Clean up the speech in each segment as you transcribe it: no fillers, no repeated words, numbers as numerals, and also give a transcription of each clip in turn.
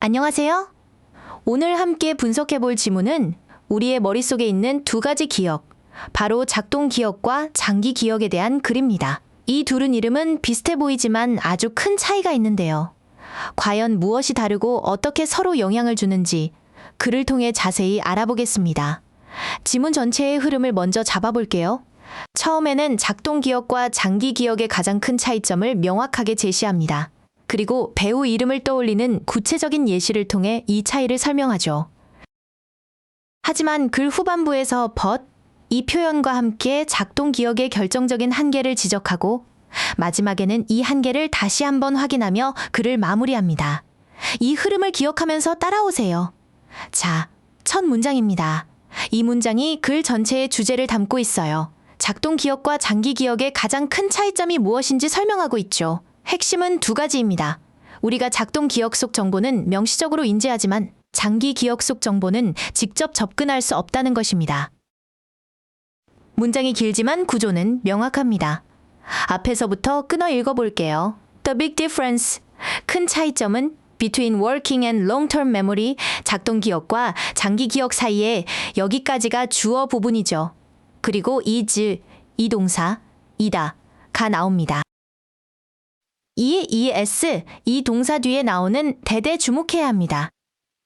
안녕하세요. 오늘 함께 분석해 볼 지문은 우리의 머릿속에 있는 두 가지 기억, 바로 작동 기억과 장기 기억에 대한 글입니다. 이 둘은 이름은 비슷해 보이지만 아주 큰 차이가 있는데요. 과연 무엇이 다르고 어떻게 서로 영향을 주는지 글을 통해 자세히 알아보겠습니다. 지문 전체의 흐름을 먼저 잡아볼게요. 처음에는 작동 기억과 장기 기억의 가장 큰 차이점을 명확하게 제시합니다. 그리고 배우 이름을 떠올리는 구체적인 예시를 통해 이 차이를 설명하죠. 하지만 글 후반부에서 but, 이 표현과 함께 작동 기억의 결정적인 한계를 지적하고 마지막에는 이 한계를 다시 한번 확인하며 글을 마무리합니다. 이 흐름을 기억하면서 따라오세요. 자, 첫 문장입니다. 이 문장이 글 전체의 주제를 담고 있어요. 작동 기억과 장기 기억의 가장 큰 차이점이 무엇인지 설명하고 있죠. 핵심은 두 가지입니다. 우리가 작동 기억 속 정보는 명시적으로 인지하지만 장기 기억 속 정보는 직접 접근할 수 없다는 것입니다. 문장이 길지만 구조는 명확합니다. 앞에서부터 끊어 읽어볼게요. The big difference. 큰 차이점은 between working and long-term memory, 작동 기억과 장기 기억 사이에 여기까지가 주어 부분이죠. 그리고 is, 이 동사, 이다가 나옵니다. 이 es, 이 동사 뒤에 나오는 that에 주목해야 합니다.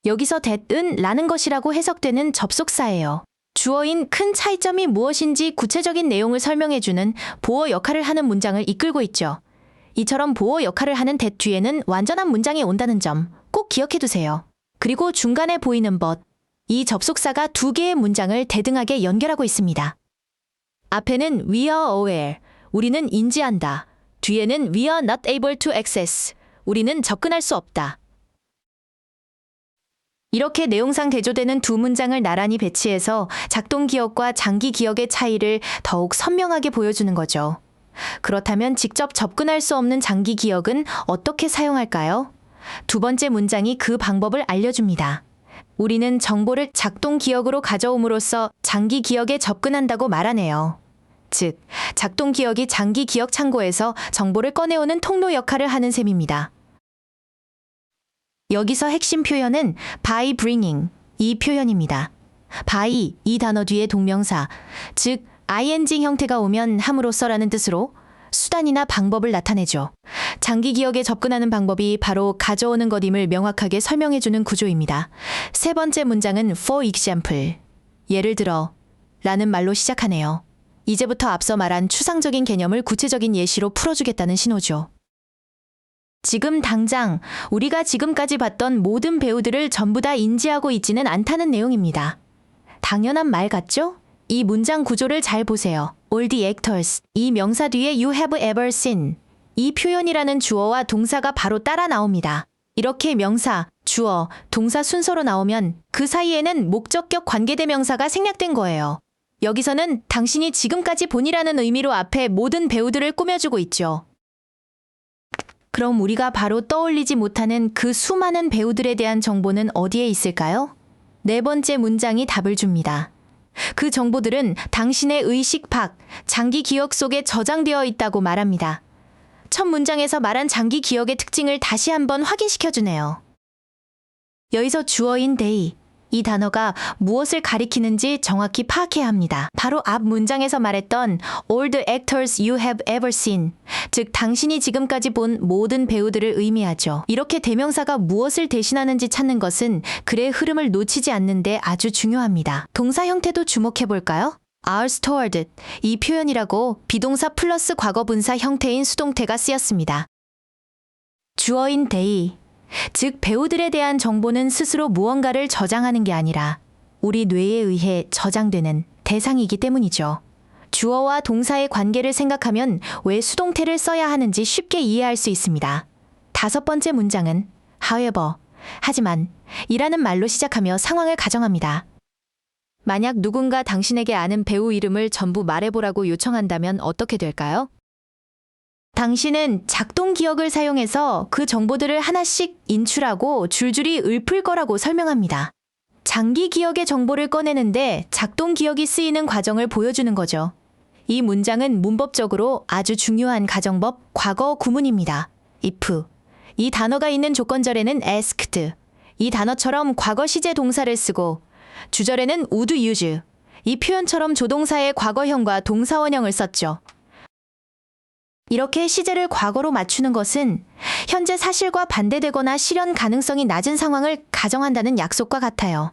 여기서 that은 라는 것이라고 해석되는 접속사예요. 주어인 큰 차이점이 무엇인지 구체적인 내용을 설명해주는 보어 역할을 하는 문장을 이끌고 있죠. 이처럼 보어 역할을 하는 that 뒤에는 완전한 문장이 온다는 점 꼭 기억해두세요. 그리고 중간에 보이는 but, 이 접속사가 두 개의 문장을 대등하게 연결하고 있습니다. 앞에는 we are aware, 우리는 인지한다. 뒤에는 we are not able to access, 우리는 접근할 수 없다. 이렇게 내용상 대조되는 두 문장을 나란히 배치해서 작동 기억과 장기 기억의 차이를 더욱 선명하게 보여주는 거죠. 그렇다면 직접 접근할 수 없는 장기 기억은 어떻게 사용할까요? 두 번째 문장이 그 방법을 알려줍니다. 우리는 정보를 작동 기억으로 가져옴으로써 장기 기억에 접근한다고 말하네요. 즉, 작동 기억이 장기 기억 창고에서 정보를 꺼내오는 통로 역할을 하는 셈입니다. 여기서 핵심 표현은 by bringing, 이 표현입니다. by, 이 단어 뒤에 동명사, 즉 ing 형태가 오면 함으로써라는 뜻으로 수단이나 방법을 나타내죠. 장기 기억에 접근하는 방법이 바로 가져오는 것임을 명확하게 설명해주는 구조입니다. 세 번째 문장은 for example, 예를 들어 라는 말로 시작하네요. 이제부터 앞서 말한 추상적인 개념을 구체적인 예시로 풀어주겠다는 신호죠. 지금 당장 우리가 지금까지 봤던 모든 배우들을 전부 다 인지하고 있지는 않다는 내용입니다. 당연한 말 같죠? 이 문장 구조를 잘 보세요. All the actors, 이 명사 뒤에 you have ever seen, 이 표현이라는 주어와 동사가 바로 따라 나옵니다. 이렇게 명사, 주어, 동사 순서로 나오면 그 사이에는 목적격 관계대명사가 생략된 거예요. 여기서는 당신이 지금까지 본이라는 의미로 앞에 모든 배우들을 꾸며주고 있죠. 그럼 우리가 바로 떠올리지 못하는 그 수많은 배우들에 대한 정보는 어디에 있을까요? 네 번째 문장이 답을 줍니다. 그 정보들은 당신의 의식 밖, 장기 기억 속에 저장되어 있다고 말합니다. 첫 문장에서 말한 장기 기억의 특징을 다시 한번 확인시켜주네요. 여기서 주어인 they, 이 단어가 무엇을 가리키는지 정확히 파악해야 합니다. 바로 앞 문장에서 말했던 all the actors you have ever seen, 즉 당신이 지금까지 본 모든 배우들을 의미하죠. 이렇게 대명사가 무엇을 대신하는지 찾는 것은 글의 흐름을 놓치지 않는데 아주 중요합니다. 동사 형태도 주목해볼까요? are stored, 이 표현이라고 비동사 플러스 과거분사 형태인 수동태가 쓰였습니다. 주어인 they, 즉 배우들에 대한 정보는 스스로 무언가를 저장하는 게 아니라 우리 뇌에 의해 저장되는 대상이기 때문이죠. 주어와 동사의 관계를 생각하면 왜 수동태를 써야 하는지 쉽게 이해할 수 있습니다. 다섯 번째 문장은 however, 하지만 이라는 말로 시작하며 상황을 가정합니다. 만약 누군가 당신에게 아는 배우 이름을 전부 말해보라고 요청한다면 어떻게 될까요? 당신은 작동 기억을 사용해서 그 정보들을 하나씩 인출하고 줄줄이 읊을 거라고 설명합니다. 장기 기억의 정보를 꺼내는데 작동 기억이 쓰이는 과정을 보여주는 거죠. 이 문장은 문법적으로 아주 중요한 가정법 과거 구문입니다. if, 이 단어가 있는 조건절에는 asked, 이 단어처럼 과거 시제 동사를 쓰고 주절에는 would use, 이 표현처럼 조동사의 과거형과 동사원형을 썼죠. 이렇게 시제를 과거로 맞추는 것은 현재 사실과 반대되거나 실현 가능성이 낮은 상황을 가정한다는 약속과 같아요.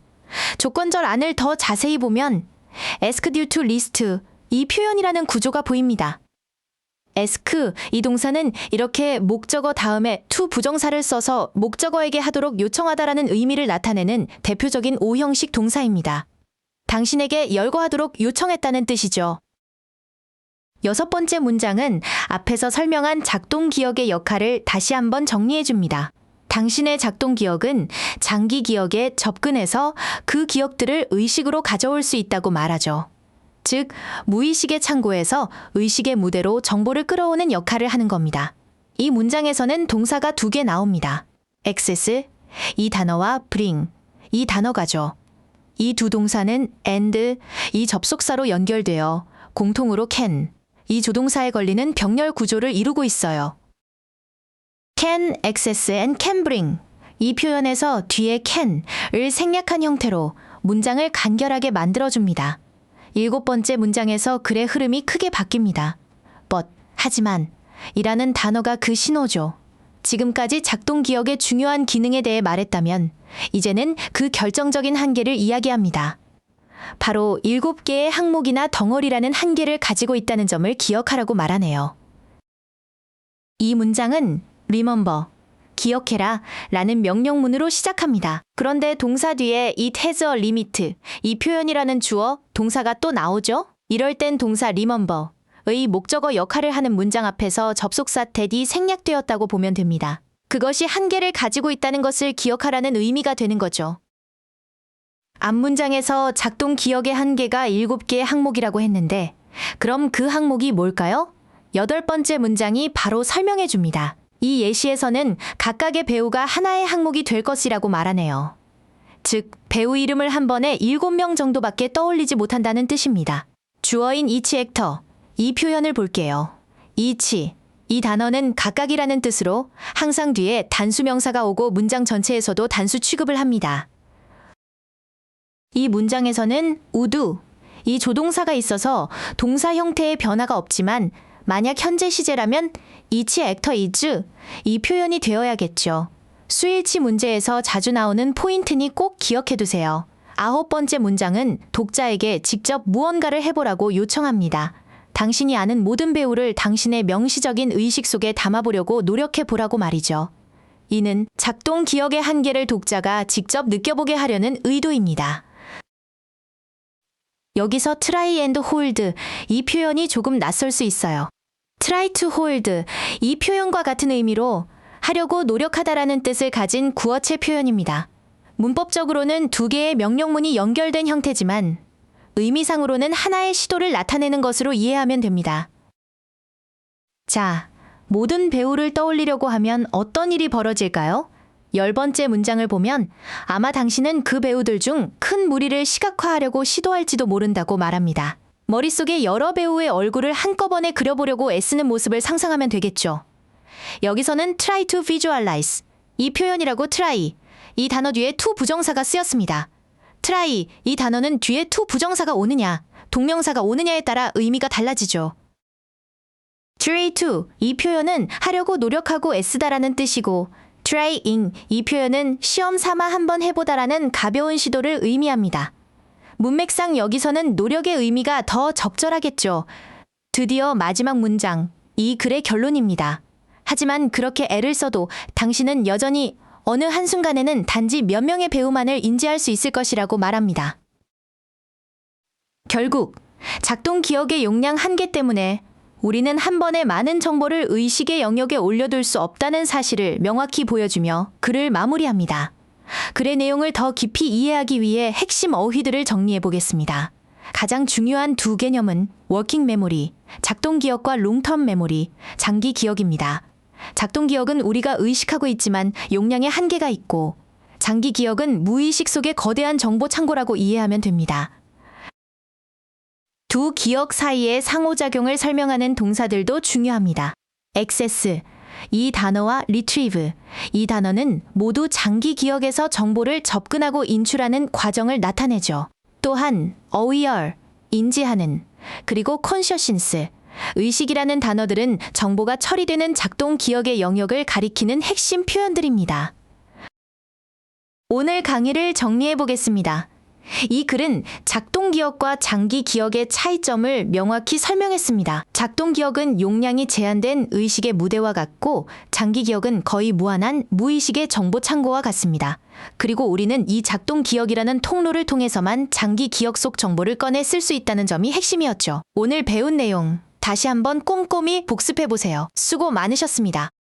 조건절 안을 더 자세히 보면 ask due to list, 이 표현이라는 구조가 보입니다. ask, 이 동사는 이렇게 목적어 다음에 to 부정사를 써서 목적어에게 하도록 요청하다라는 의미를 나타내는 대표적인 O형식 동사입니다. 당신에게 열거하도록 요청했다는 뜻이죠. 6번째 문장은 앞에서 설명한 작동 기억의 역할을 다시 한번 정리해 줍니다. 당신의 작동 기억은 장기 기억에 접근해서 그 기억들을 의식으로 가져올 수 있다고 말하죠. 즉, 무의식의 창고에서 의식의 무대로 정보를 끌어오는 역할을 하는 겁니다. 이 문장에서는 동사가 2개 나옵니다. access, 이 단어와 bring, 이 단어가죠. 이 두 동사는 and, 이 접속사로 연결되어 공통으로 can, 이 조동사에 걸리는 병렬 구조를 이루고 있어요. can access and can bring, 이 표현에서 뒤에 can을 생략한 형태로 문장을 간결하게 만들어줍니다. 7번째 문장에서 글의 흐름이 크게 바뀝니다. but, 하지만, 이라는 단어가 그 신호죠. 지금까지 작동 기억의 중요한 기능에 대해 말했다면 이제는 그 결정적인 한계를 이야기합니다. 바로 7개의 항목이나 덩어리라는 한계를 가지고 있다는 점을 기억하라고 말하네요. 이 문장은 remember, 기억해라 라는 명령문으로 시작합니다. 그런데 동사 뒤에 it has a limit, 이 표현이라는 주어, 동사가 또 나오죠? 이럴 땐 동사 remember의 목적어 역할을 하는 문장 앞에서 접속사 that이 생략되었다고 보면 됩니다. 그것이 한계를 가지고 있다는 것을 기억하라는 의미가 되는 거죠. 앞 문장에서 작동 기억의 한계가 7개의 항목이라고 했는데 그럼 그 항목이 뭘까요? 8번째 문장이 바로 설명해 줍니다. 이 예시에서는 각각의 배우가 하나의 항목이 될 것이라고 말하네요. 즉, 배우 이름을 한 번에 7명 정도밖에 떠올리지 못한다는 뜻입니다. 주어인 each actor, 이 표현을 볼게요. each, 이 단어는 각각이라는 뜻으로 항상 뒤에 단수 명사가 오고 문장 전체에서도 단수 취급을 합니다. 이 문장에서는 would, 이 조동사가 있어서 동사 형태의 변화가 없지만 만약 현재 시제라면 each actor is, 이 표현이 되어야겠죠. 수일치 문제에서 자주 나오는 포인트니 꼭 기억해두세요. 9번째 문장은 독자에게 직접 무언가를 해보라고 요청합니다. 당신이 아는 모든 배우를 당신의 명시적인 의식 속에 담아보려고 노력해보라고 말이죠. 이는 작동 기억의 한계를 독자가 직접 느껴보게 하려는 의도입니다. 여기서 try and hold, 이 표현이 조금 낯설 수 있어요. try to hold, 이 표현과 같은 의미로 하려고 노력하다라는 뜻을 가진 구어체 표현입니다. 문법적으로는 2개의 명령문이 연결된 형태지만 의미상으로는 하나의 시도를 나타내는 것으로 이해하면 됩니다. 자, 모든 배우를 떠올리려고 하면 어떤 일이 벌어질까요? 10번째 문장을 보면 아마 당신은 그 배우들 중 큰 무리를 시각화하려고 시도할지도 모른다고 말합니다. 머릿속에 여러 배우의 얼굴을 한꺼번에 그려보려고 애쓰는 모습을 상상하면 되겠죠. 여기서는 try to visualize, 이 표현이라고 try, 이 단어 뒤에 to 부정사가 쓰였습니다. try, 이 단어는 뒤에 to 부정사가 오느냐, 동명사가 오느냐에 따라 의미가 달라지죠. try to, 이 표현은 하려고 노력하고 애쓰다라는 뜻이고 trying, 이 표현은 시험 삼아 한번 해보다라는 가벼운 시도를 의미합니다. 문맥상 여기서는 노력의 의미가 더 적절하겠죠. 드디어 마지막 문장, 이 글의 결론입니다. 하지만 그렇게 애를 써도 당신은 여전히 어느 한순간에는 단지 몇 명의 배우만을 인지할 수 있을 것이라고 말합니다. 결국 작동 기억의 용량 한계 때문에 우리는 한 번에 많은 정보를 의식의 영역에 올려둘 수 없다는 사실을 명확히 보여주며 글을 마무리합니다. 글의 내용을 더 깊이 이해하기 위해 핵심 어휘들을 정리해 보겠습니다. 가장 중요한 2 개념은 워킹 메모리, 작동 기억과 롱텀 메모리, 장기 기억입니다. 작동 기억은 우리가 의식하고 있지만 용량의 한계가 있고 장기 기억은 무의식 속의 거대한 정보 창고라고 이해하면 됩니다. 2 기억 사이의 상호작용을 설명하는 동사들도 중요합니다. access, 이 단어와 retrieve, 이 단어는 모두 장기 기억에서 정보를 접근하고 인출하는 과정을 나타내죠. 또한 aware, 인지하는, 그리고 consciousness, 의식이라는 단어들은 정보가 처리되는 작동 기억의 영역을 가리키는 핵심 표현들입니다. 오늘 강의를 정리해 보겠습니다. 이 글은 작동 기억과 장기 기억의 차이점을 명확히 설명했습니다. 작동 기억은 용량이 제한된 의식의 무대와 같고, 장기 기억은 거의 무한한 무의식의 정보 창고와 같습니다. 그리고 우리는 이 작동 기억이라는 통로를 통해서만 장기 기억 속 정보를 꺼내 쓸 수 있다는 점이 핵심이었죠. 오늘 배운 내용 다시 한번 꼼꼼히 복습해 보세요. 수고 많으셨습니다.